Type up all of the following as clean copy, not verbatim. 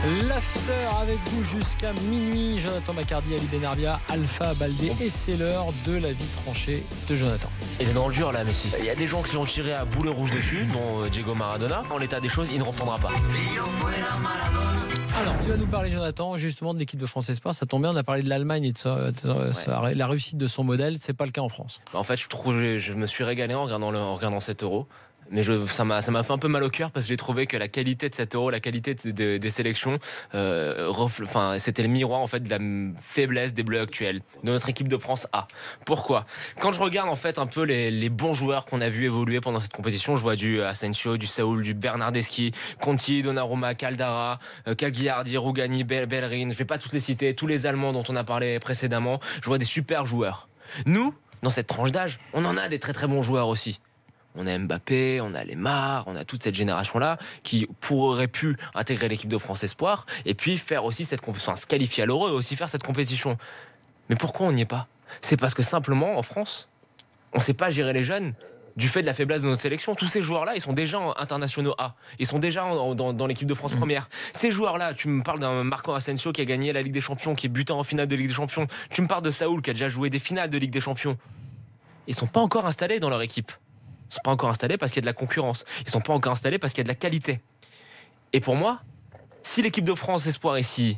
L'after avec vous jusqu'à minuit. Jonathan Macardy, Ali Benarbia, Alpha Baldé. Et c'est l'heure de la vie tranchée de Jonathan. Il est dans le dur là, Messi. Il y a des gens qui l'ont tiré à boulet rouge dessus, dont Diego Maradona. En l'état des choses, il ne reprendra pas. Alors, tu vas nous parler, Jonathan, justement de l'équipe de France Espoir. Ça tombe bien, on a parlé de l'Allemagne et de la réussite de son modèle. C'est pas le cas en France. En fait, je me suis régalé en regardant cet Euro. Mais ça m'a fait un peu mal au cœur parce que j'ai trouvé que la qualité de cet Euro, la qualité des sélections, c'était le miroir en fait de la faiblesse des Bleus actuels, de notre équipe de France A. Pourquoi ? Quand je regarde en fait un peu les bons joueurs qu'on a vu évoluer pendant cette compétition, je vois du Asensio, du Saúl, du Bernardeschi, Conti, Donnarumma, Caldara, Cagliardi, Rugani, Bellerin. Je vais pas tous les citer, tous les Allemands dont on a parlé précédemment. Je vois des super joueurs. Nous, dans cette tranche d'âge, on en a des très très bons joueurs aussi. On a Mbappé, on a Lemar, on a toute cette génération-là qui aurait pu intégrer l'équipe de France Espoir et puis faire aussi cette compétition, se qualifier à l'Euro et aussi faire cette compétition. Mais pourquoi on n'y est pas ? C'est parce que simplement, en France, on ne sait pas gérer les jeunes du fait de la faiblesse de notre sélection. Tous ces joueurs-là, ils sont déjà internationaux A. Ils sont déjà dans l'équipe de France première. Ces joueurs-là, tu me parles d'un Marco Asensio qui a gagné la Ligue des Champions, qui est buteur en finale de Ligue des Champions. Tu me parles de Saúl qui a déjà joué des finales de Ligue des Champions. Ils ne sont pas encore installés dans leur équipe. Ils ne sont pas encore installés parce qu'il y a de la concurrence. Ils ne sont pas encore installés parce qu'il y a de la qualité. Et pour moi, si l'équipe de France Espoir est si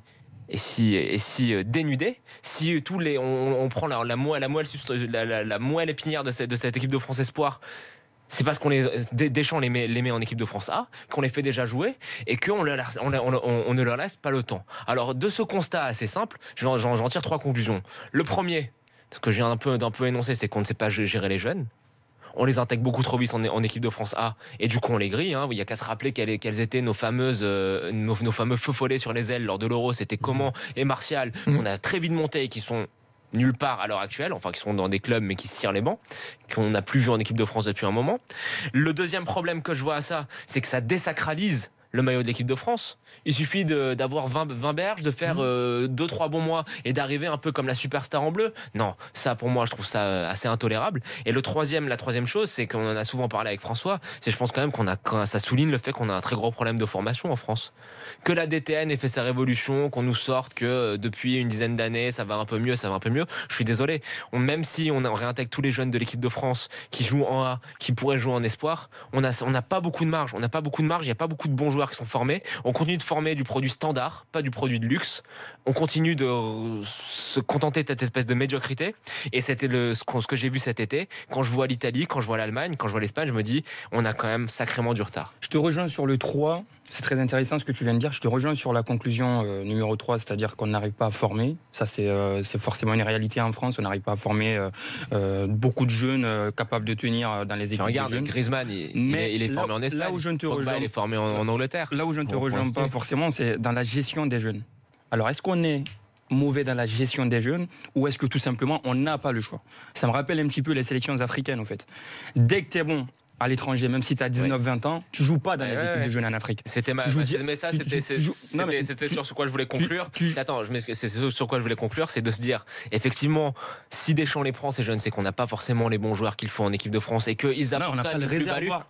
dénudée, si on prend la moelle épinière de cette équipe de France Espoir, c'est parce qu'on Deschamps les met en équipe de France A, qu'on les fait déjà jouer et qu'on ne leur laisse pas le temps. Alors de ce constat assez simple, j'en tire 3 conclusions. Le premier, ce que j'ai un peu énoncé, c'est qu'on ne sait pas gérer les jeunes. On les intègre beaucoup trop vite en équipe de France A et du coup on les grille. Il n'y a qu'à se rappeler quelles étaient nos fameux feux follets sur les ailes lors de l'Euro. C'était Coman et Martial. On a très vite monté et qui sont nulle part à l'heure actuelle, enfin qui sont dans des clubs mais qui se tirent les bancs, qu'on n'a plus vu en équipe de France depuis un moment. Le deuxième problème que je vois à ça, c'est que ça désacralise le maillot de l'équipe de France. Il suffit d'avoir 20 berges, de faire 2-3 bons mois et d'arriver un peu comme la superstar en bleu. Non, ça pour moi je trouve ça assez intolérable. Et la troisième chose, c'est qu'on en a souvent parlé avec François, c'est je pense quand même ça souligne le fait qu'on a un très gros problème de formation en France. Que la DTN ait fait sa révolution, qu'on nous sorte que depuis une dizaine d'années ça va un peu mieux, je suis désolé. Même si on réintègre tous les jeunes de l'équipe de France qui jouent en A, qui pourraient jouer en espoir, on n'a pas beaucoup de marge. Il n'y a pas beaucoup de bons joueurs qui sont formés. On continue de former du produit standard, pas du produit de luxe. On continue de se contenter de cette espèce de médiocrité. Et c'était ce que j'ai vu cet été. Quand je vois l'Italie, quand je vois l'Allemagne, quand je vois l'Espagne, je me dis, on a quand même sacrément du retard. Je te rejoins sur le 3. C'est très intéressant ce que tu viens de dire. Je te rejoins sur la conclusion numéro 3, c'est-à-dire qu'on n'arrive pas à former. Ça, c'est forcément une réalité en France. On n'arrive pas à former beaucoup de jeunes capables de tenir dans les équipes. Regarde, Griezmann, il est formé en Espagne. Là où je ne te rejoins, il est formé en Angleterre. Là où je ne te rejoins pas forcément, c'est dans la gestion des jeunes. Alors, est-ce qu'on est mauvais dans la gestion des jeunes ou est-ce que tout simplement on n'a pas le choix ? Ça me rappelle un petit peu les sélections africaines en fait. Dès que tu es bon à l'étranger, même si tu as 19-20 ans, tu joues pas dans les équipes de jeunes en Afrique. C'était sur quoi je voulais conclure. C'est sur quoi je voulais conclure, c'est de se dire, effectivement, si Deschamps les prend ces jeunes, c'est qu'on n'a pas forcément les bons joueurs qu'il faut en équipe de France et qu'ils apportent on n'a pas le réservoir.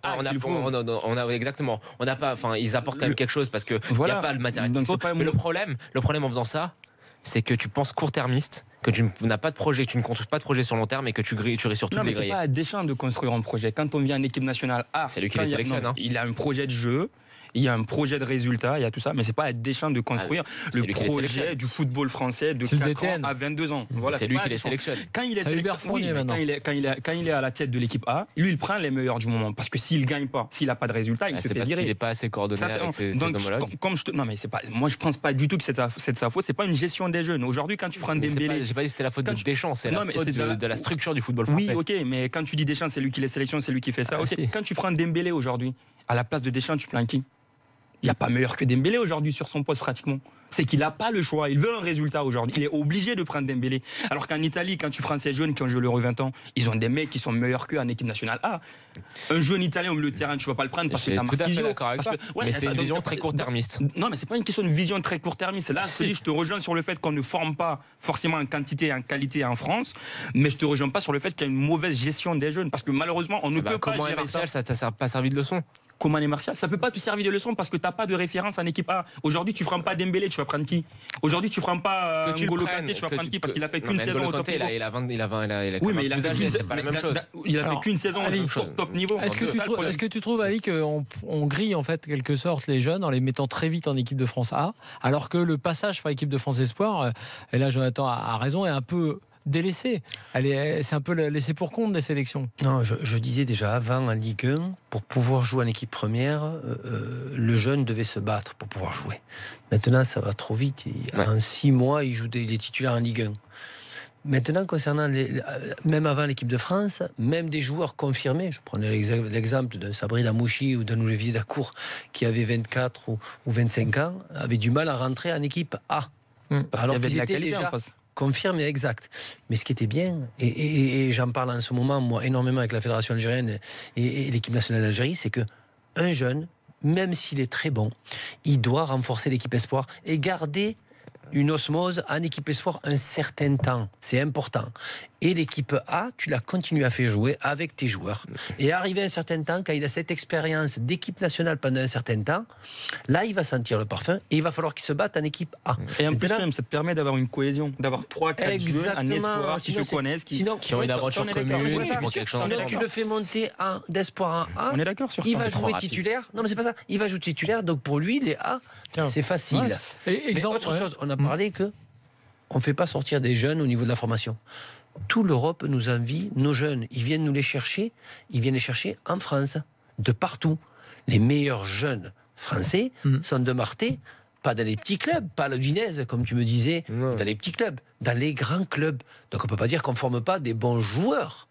Exactement. On n'a pas, ils apportent quand même quelque chose parce que il n'y a pas le matériel. Mais le problème en faisant ça, c'est que tu penses court-termiste, que tu n'as pas de projet, que tu ne construis pas de projet sur long terme et que tu risques sur toutes les grilles. C'est pas à Deschamps de construire un projet. Quand on vient en équipe nationale A, c'est lui qui les sélectionne. Il a un projet de jeu. Il y a un projet de résultat, il y a tout ça, mais c'est pas à Deschamps de construire le projet du football français de 4 ans à 22 ans. Voilà, c'est lui qui les sélectionne. Quand il est à la tête de l'équipe A, lui il prend les meilleurs du moment parce que s'il gagne pas, s'il a pas de résultat, il se fait virer. C'est parce qu'il n'est pas assez coordonné avec ses homologues. Moi je pense pas du tout que c'est de sa faute. C'est pas une gestion des jeunes. Aujourd'hui, quand tu prends Dembélé, j'ai pas dit que c'était la faute de Deschamps, c'est la faute de la structure du football français. Oui, ok, mais quand tu dis Deschamps, c'est lui qui les sélectionne, c'est lui qui fait ça. Quand tu prends Dembélé aujourd'hui, à la place de Deschamps, tu prends qui ? Il n'y a pas meilleur que Dembélé aujourd'hui sur son poste pratiquement. C'est qu'il n'a pas le choix. Il veut un résultat aujourd'hui. Il est obligé de prendre Dembélé. Alors qu'en Italie, quand tu prends ces jeunes qui ont joué l'Euro 20 ans, ils ont des mecs qui sont meilleurs qu'eux en équipe nationale A. Un jeune Italien au milieu de terrain, tu ne vas pas le prendre parce que tu as tout à fait d'accord avec toi. Mais c'est une vision très court-termiste. Non, mais c'est pas une question de vision très court-termiste. Là, je te rejoins sur le fait qu'on ne forme pas forcément en quantité et en qualité en France, mais je te rejoins pas sur le fait qu'il y a une mauvaise gestion des jeunes parce que malheureusement, on ne peut pas gérer ça. Ça t'a pas servi de leçon. Coman et Martial, ça peut pas te servir de leçon parce que t'as pas de référence en équipe A. Aujourd'hui, tu prends pas Dembélé, tu vas prendre qui? Aujourd'hui, tu prends pas N'Golo Kanté, tu vas prendre qui? Parce qu'il a fait qu'une saison au top niveau. Il a oui, mais il a fait qu'une c'est pas la même chose. Il a fait qu'une saison au top niveau. Est-ce que tu trouves, Ali, qu'on grille en fait quelque sorte les jeunes en les mettant très vite en équipe de France A, alors que le passage par équipe de France Espoir, et là Jonathan a raison, est un peu délaissé. C'est un peu laissé pour compte des sélections. Non, je disais déjà avant en Ligue 1, pour pouvoir jouer en équipe première, le jeune devait se battre pour pouvoir jouer. Maintenant, ça va trop vite. En 6 mois, il est titulaire en Ligue 1. Maintenant, concernant même avant l'équipe de France, même des joueurs confirmés, je prenais l'exemple d'un Sabri Lamouchi ou d'un Olivier Dacour qui avait 24 ou 25 ans, avaient du mal à rentrer en équipe A. Parce alors qu'il y avait qu'ils de la étaient qualité déjà en face. confirmés, exact. Mais ce qui était bien, et j'en parle en ce moment, moi, énormément avec la Fédération algérienne et l'équipe nationale d'Algérie, c'est qu'un jeune, même s'il est très bon, il doit renforcer l'équipe espoir et garder une osmose en équipe espoir un certain temps. C'est important. Et l'équipe A, tu la continues à faire jouer avec tes joueurs. Et arrivé à un certain temps, quand il a cette expérience d'équipe nationale pendant un certain temps, là, il va sentir le parfum et il va falloir qu'il se batte en équipe A. Et en plus, même, ça te permet d'avoir une cohésion, d'avoir 3-4 joueurs en espoir qui se connaissent, qui ont une aventure commune, qui font quelque chose. Sinon, tu le fais monter d'espoir en A. On est d'accord sur ça. Il va jouer titulaire. Non, mais c'est pas ça. Il va jouer titulaire. Donc pour lui, les A, c'est facile. Ouais. Exemple, autre chose, on a parlé que on ne fait pas sortir des jeunes au niveau de la formation. Toute l'Europe nous envie, nos jeunes, ils viennent nous les chercher, ils viennent les chercher en France, de partout. Les meilleurs jeunes français sont de Marseille, pas dans les petits clubs, pas à l'Udinese, comme tu me disais, dans les petits clubs, dans les grands clubs. Donc on ne peut pas dire qu'on ne forme pas des bons joueurs.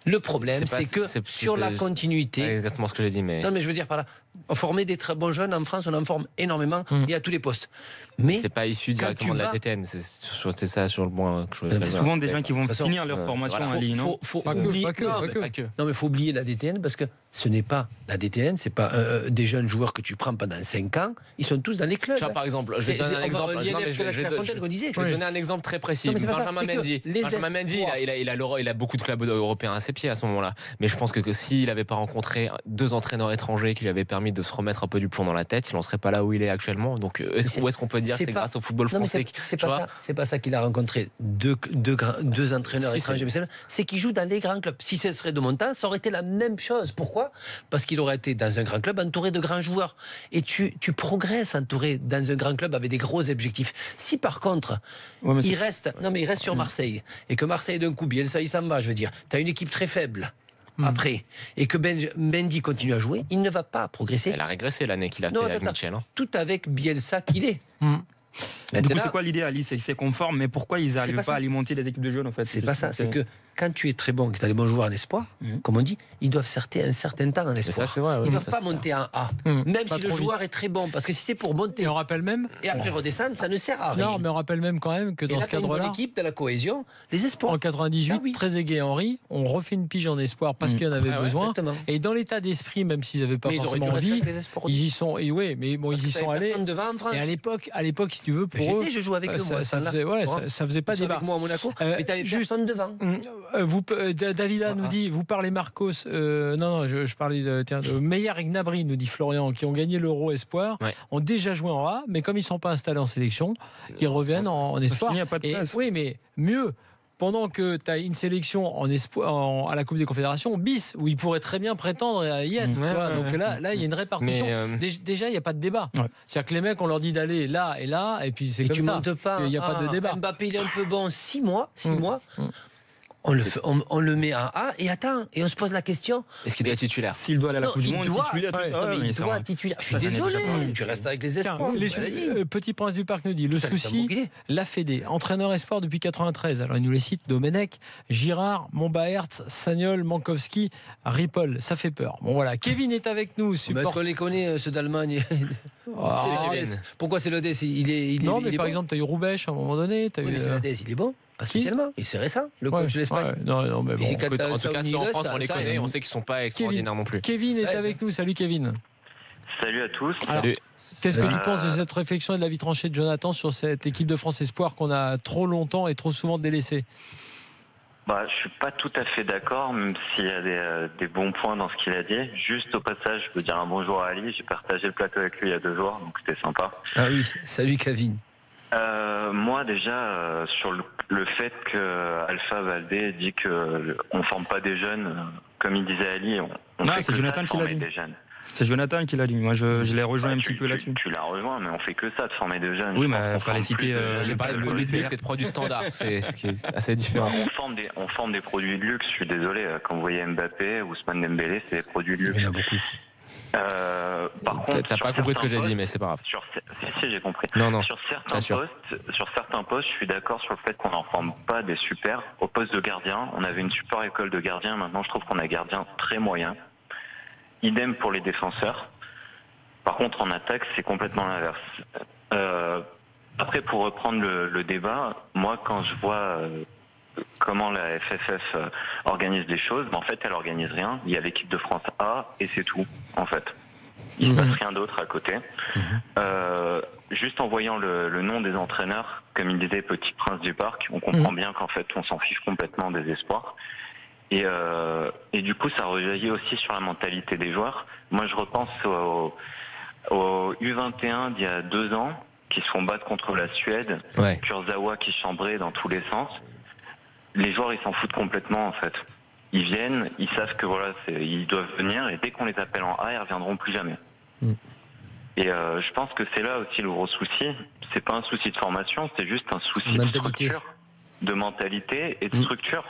Le problème, c'est que sur la continuité... C'est exactement ce que j'ai dit, mais... Non, mais je veux dire par là, former des très bons jeunes, en France, on en forme énormément, et à tous les postes. Mais c'est pas issu directement de la DTN, c'est ça sur le point que je veux dire. C'est souvent des gens qui vont finir leur formation en ligne, non ? Pas que. Non, mais il faut oublier la DTN, parce que ce n'est pas la DTN, c'est pas des jeunes joueurs que tu prends pendant 5 ans, ils sont tous dans les clubs. Tu vois, par exemple, je vais donner un exemple. Je vais donner un exemple très précis. Benjamin Mendy, il a beaucoup de clubs européens à ses pieds à ce moment-là. Mais je pense que s'il n'avait pas rencontré 2 entraîneurs étrangers qui lui avaient permis de se remettre un peu du plomb dans la tête, il n'en serait pas là où il est actuellement. Donc, où est-ce qu'on peut dire que c'est grâce au football français? C'est pas ça qu'il a rencontré 2 entraîneurs étrangers. C'est qu'il joue dans les grands clubs. Si ce serait de mon temps, ça aurait été la même chose. Pourquoi ? Parce qu'il aurait été dans un grand club entouré de grands joueurs. Et tu progresses entouré dans un grand club avec des gros objectifs. Si par contre, il reste sur Marseille, et que Marseille d'un coup, Bielsa il s'en va, je veux dire, tu as une équipe très faible après, et que Mendy continue à jouer, il ne va pas progresser. Elle a régressé l'année qu'il a fait avec Michel. Tout avec Bielsa qu'il est. Du coup, c'est quoi l'idée, Ali? C'est conforme, mais pourquoi ils n'arrivent pas à alimenter les équipes de jeunes en fait? C'est pas ça, c'est que quand tu es très bon, que tu as des bons joueurs en espoir, comme on dit, ils doivent certer un certain temps en espoir. Ils ne doivent pas monter en A, même si le joueur est très bon. Parce que si c'est pour monter on rappelle même, et après redescendre, ça ne sert à rien. Non, mais on rappelle même quand même que dans ce cadre-là, l'équipe de la cohésion, les espoirs. En 98, Trezeguet et Henry, on refait une pige en espoir parce qu'il y en avait besoin. Exactement. Et dans l'état d'esprit, même s'ils n'avaient pas forcément envie, ils y sont. Et oui, mais bon, ils y sont allés. Et à l'époque, si tu veux, pour eux, je joue avec eux, ça faisait pas débat. Avec moi à Monaco, mais t'avais personne devant. Davida nous dit, vous parlez Marcos, je parlais de Meyer et Gnabry, nous dit Florian, qui ont gagné l'Euro Espoir, ont déjà joué en A, mais comme ils ne sont pas installés en sélection, ils reviennent en espoir. Parce qu'il n'y a pas de place. Oui, mais mieux. Pendant que tu as une sélection en espoir, à la Coupe des Confédérations bis, où ils pourraient très bien prétendre à y être. Donc là, il y a une répartition. Déjà, il n'y a pas de débat. C'est-à-dire que les mecs, on leur dit d'aller là et là, et puis c'est comme ça. Il n'y a pas de débat. Mbappé, il est un peu bon 6 mois. On le met en A et attends, et on se pose la question. Est-ce qu'il doit être titulaire? S'il doit aller à la Coupe du Monde, titulaire, il doit être titulaire. Je suis désolé, tu restes avec les espoirs. Petit Prince du Parc nous dit, le souci, la Fédé, entraîneur espoir depuis 93. Alors il nous les cite, Domenech, Girard, Montbaert, Sagnol, Mankowski, Ripoll. Ça fait peur. Bon voilà, Kevin est avec nous. Est-ce qu'on les connaît, ceux d'Allemagne? Pourquoi c'est l'Odès? Non, mais par exemple, tu as eu Roubaix à un moment donné. Mais c'est l'Odès, il est bon. Pas spécialement, et c'est récent, le coach de l'Espagne. Non, mais bon, en tout cas, en France, on les connaît, on sait qu'ils ne sont pas extraordinaires non plus. Kevin est avec nous. Salut Kevin. Salut à tous. Salut. Qu'est-ce que tu penses de cette réflexion et de la vie tranchée de Jonathan sur cette équipe de France Espoir qu'on a trop longtemps et trop souvent délaissée? Bah, je suis pas tout à fait d'accord, même s'il y a des bons points dans ce qu'il a dit. Juste au passage, je veux dire un bonjour à Ali. J'ai partagé le plateau avec lui il y a 2 jours, donc c'était sympa. Ah oui, salut Kevin. Moi déjà, sur le fait que Alpha Valdé dit que on forme pas des jeunes, comme il disait Ali, on non, fait c'est que Jonathan ça de qui l'a former dit. des jeunes. C'est Jonathan qui l'a dit. Moi, je l'ai rejoint un petit peu là-dessus. Tu l'as rejoint, mais on fait que ça, de former des jeunes. Oui, mais il fallait citer. J'ai parlé de produits de luxe et de produits standards. C'est ce qui est assez différent. On forme des produits de luxe. Je suis désolé. Quand vous voyez Mbappé, Ousmane Dembélé, c'est des produits de luxe. Il y en a beaucoup. Par contre, t'as pas compris ce que j'ai dit, mais c'est pas grave. Si, j'ai compris. Non, sur certains postes, je suis d'accord sur le fait qu'on n'en forme pas des super. Au poste de gardien, on avait une super école de gardiens. Maintenant, je trouve qu'on a gardien très moyen. Idem pour les défenseurs. Par contre, en attaque, c'est complètement l'inverse. Après, pour reprendre le débat, moi, quand je vois comment la FFF organise des choses, en fait, elle organise rien. Il y a l'équipe de France A et c'est tout, en fait. Il ne se passe rien d'autre à côté. Juste en voyant le nom des entraîneurs, comme il disait Petit Prince du Parc, on comprend bien qu'en fait, on s'en fiche complètement des espoirs. Et du coup, ça rejaillit aussi sur la mentalité des joueurs. Moi, je repense au U21 d'il y a 2 ans, qui se font battre contre la Suède, Kurzawa qui chambrait dans tous les sens. Les joueurs, ils s'en foutent complètement, en fait. Ils viennent, ils savent que voilà, ils doivent venir, et dès qu'on les appelle en A, ils reviendront plus jamais. Et je pense que c'est là aussi le gros souci. C'est pas un souci de formation, c'est juste un souci de structure, de mentalité et de structure.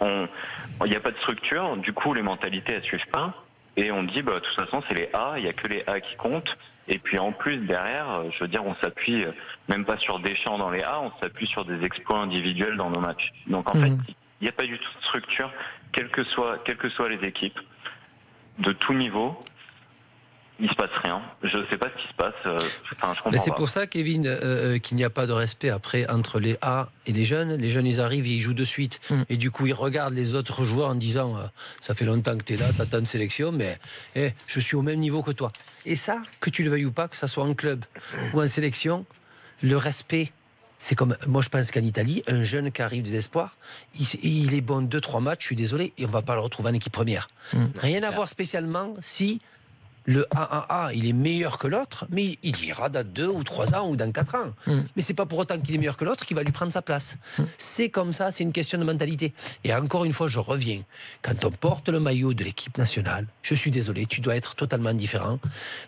Il n'y a pas de structure, du coup les mentalités elles suivent pas, et on dit bah de toute façon c'est les A, il n'y a que les A qui comptent, et puis en plus derrière, je veux dire, on s'appuie même pas sur Deschamps dans les A, on s'appuie sur des exploits individuels dans nos matchs. Donc en fait, il n'y a pas du tout de structure, quelles que soient les équipes, de tout niveau. Il se passe rien. Je ne sais pas ce qui se passe. Je comprends c'est pas. pour ça, Kevin, qu'il n'y a pas de respect après entre les A et les jeunes. Les jeunes, ils arrivent et ils jouent de suite. Et du coup, ils regardent les autres joueurs en disant ça fait longtemps que tu es là, tu as tant de sélection, mais je suis au même niveau que toi. Et ça, que tu le veuilles ou pas, que ça soit en club ou en sélection, le respect. C'est comme, moi je pense qu'en Italie, un jeune qui arrive des espoirs, il est bon 2-3 matchs, je suis désolé, et on ne va pas le retrouver en équipe première. Rien à voir spécialement si le A1A, il est meilleur que l'autre, mais il ira dans 2 ou 3 ans ou dans 4 ans. Mais c'est pas pour autant qu'il est meilleur que l'autre qu'il va lui prendre sa place. C'est comme ça, c'est une question de mentalité. Et encore une fois, je reviens. Quand on porte le maillot de l'équipe nationale, je suis désolé, tu dois être totalement différent.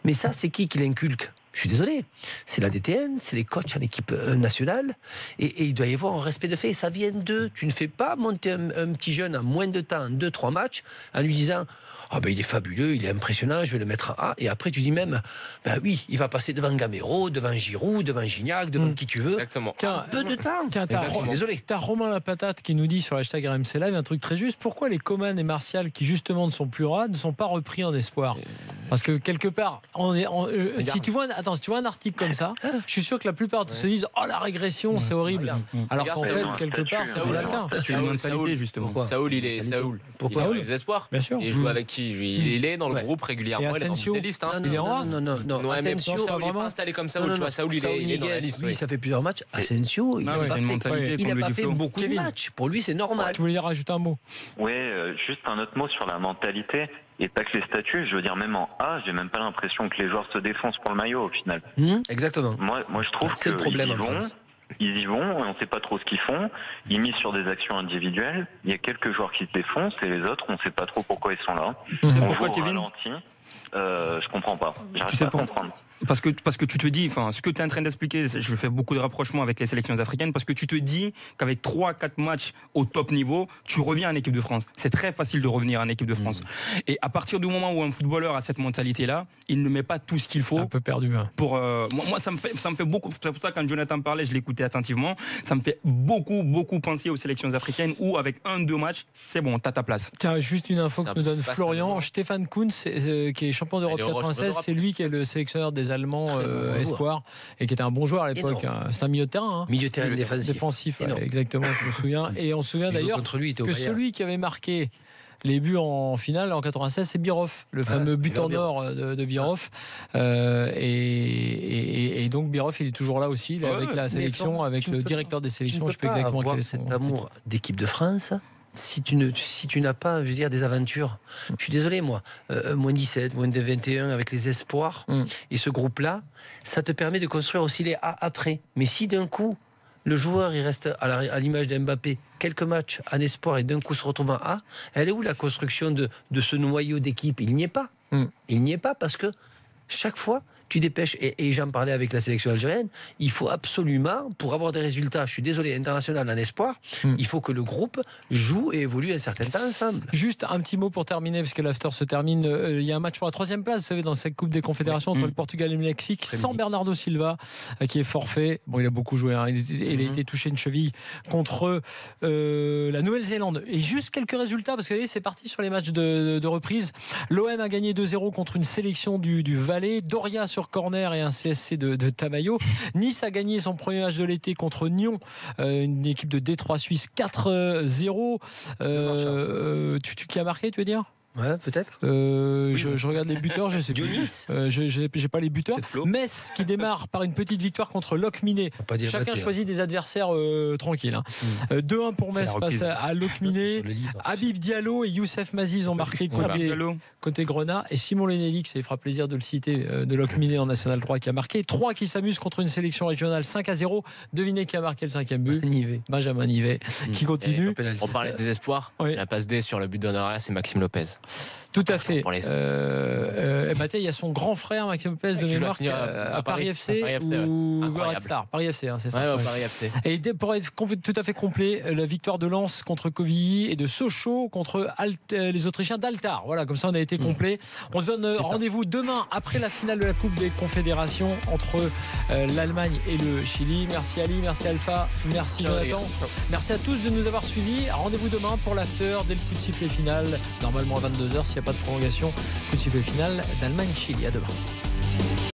Mais ça, c'est qui l'inculque ? Je suis désolé, c'est la DTN, c'est les coachs à l'équipe nationale, et il doit y avoir un respect de fait, et ça vient d'eux. Tu ne fais pas monter un petit jeune en moins de temps, 2-3 matchs, en lui disant « Ah ben il est fabuleux, il est impressionnant, je vais le mettre en A », et après tu dis même « Ben oui, il va passer devant Gamero, devant Giroud, devant Gignac, devant qui tu veux. » Exactement. Tiens, un peu de temps. Tiens, désolé. T'as Romain La Patate qui nous dit sur l'hashtag RMC Live un truc très juste. Pourquoi les Coman et Martial, qui justement ne sont plus rares, ne sont pas repris en espoir ? Parce que quelque part, si tu vois un article comme ça, je suis sûr que la plupart se disent « Oh, la régression, c'est horrible ». Alors qu'en fait, quelque part, c'est pas le cas. C'est une mentalité, justement. Saoul, il est Pourquoi dans les espoirs. Bien sûr. Et il joue avec qui ? Il est dans le groupe régulièrement. Et Asensio, il est dans les listes. il est en rang. Non, Asensio, Saoul, il est pas installé comme Saoul. Tu vois, Saoul, il est dans la liste. Oui, ça fait plusieurs matchs. Asensio, il n'a pas fait beaucoup de matchs. Pour lui, c'est normal. Tu voulais y rajouter un mot ? Oui, juste un autre mot sur la mentalité. Et pas que les statuts, je veux dire, même en A, j'ai même pas l'impression que les joueurs se défoncent pour le maillot au final. Exactement. Moi je trouve c'est le problème. Ils y vont, on ne sait pas trop ce qu'ils font. Ils misent sur des actions individuelles. Il y a quelques joueurs qui se défoncent et les autres, on ne sait pas trop pourquoi ils sont là. Tu sais pourquoi, Kevin ? Je comprends pas. J'arrive pas à comprendre. Parce que tu te dis, ce que tu es en train d'expliquer, je fais beaucoup de rapprochements avec les sélections africaines, parce que tu te dis qu'avec 3-4 matchs au top niveau, tu reviens en équipe de France. C'est très facile de revenir en équipe de France. Et à partir du moment où un footballeur a cette mentalité-là, il ne met pas tout ce qu'il faut. Un peu perdu. Pour moi, ça me fait beaucoup. C'est pour ça quand Jonathan parlait, je l'écoutais attentivement. Ça me fait beaucoup penser aux sélections africaines où avec 1-2 matchs, c'est bon, t'as ta place. Tiens, juste une info que nous donne Florian. Stéphane Kuntz, qui est champion d'Europe 96, c'est lui qui est le sélectionneur des Allemands espoir et qui était un bon joueur à l'époque. C'est un milieu de terrain. Milieu de terrain défensif. Exactement, je me souviens. Et on se souvient d'ailleurs que celui qui avait marqué les buts en finale en 96, c'est Birhoff, le fameux but en or de Birhoff. Et donc Birhoff, il est toujours là aussi, avec la sélection, avec le directeur des sélections. Je ne peux pas avoir cet amour d'équipe de France si tu n'as pas, je veux dire, des aventures. Je suis désolé, moi, moins 17, moins 21 avec les espoirs et ce groupe-là, ça te permet de construire aussi les A après. Mais si d'un coup le joueur il reste à l'image d'Mbappé, quelques matchs en espoir et d'un coup se retrouve en A, elle est où la construction de ce noyau d'équipe? Il n'y est pas. Il n'y est pas parce que chaque fois tu dépêches, et j'en parlais avec la sélection algérienne, il faut absolument, pour avoir des résultats, je suis désolé, international en espoir, il faut que le groupe joue et évolue un certain temps ensemble. Juste un petit mot pour terminer, parce que l'after se termine. Il y a un match pour la 3e place, vous savez, dans cette Coupe des Confédérations entre le Portugal et le Mexique, sans Bernardo Silva, qui est forfait. Bon, il a beaucoup joué, hein. Il a été touché une cheville contre la Nouvelle-Zélande. Et juste quelques résultats, parce que c'est parti sur les matchs de reprise. L'OM a gagné 2-0 contre une sélection du Valais. Doria sur corner et un CSC de Tamayo. Nice a gagné son premier match de l'été contre Nyon, une équipe de Détroit Suisse, 4-0. Qui a marqué, tu veux dire? Ouais, peut-être. Je regarde les buteurs, je sais plus. J'ai pas les buteurs. Metz qui démarre par une petite victoire contre Locminé. Chacun choisit des adversaires tranquilles. 2-1 pour Metz face à Locminé. Habib Diallo et Youssef Maziz ont marqué côté Grenat. Et Simon Lenelix, ça fera plaisir de le citer, de Locminé en National 3 qui a marqué. 3 qui s'amusent contre une sélection régionale, 5-0. Devinez qui a marqué le 5e but? Benjamin Nivet qui continue. On parlait des espoirs. La passe D sur le but d'Honoria, c'est Maxime Lopez. Tout à fait. Mathé, il y a son grand frère Maxime Lopez de mémoire à Paris FC ou Red Star. Paris FC, hein, c'est ça. Paris FC. Et pour être tout à fait complet, la victoire de Lens contre Covilly et de Sochaux contre les Autrichiens d'Altar. Voilà, comme ça on a été complet. On se donne rendez-vous demain après la finale de la Coupe des Confédérations entre l'Allemagne et le Chili. Merci Ali, merci Alpha, merci Jonathan. Merci à tous de nous avoir suivis. Rendez-vous demain pour l'after dès le coup de sifflet final, normalement à 22h s'il n'y a pas de prolongation. Coup de sifflet final d'Allemagne-Chili. À demain.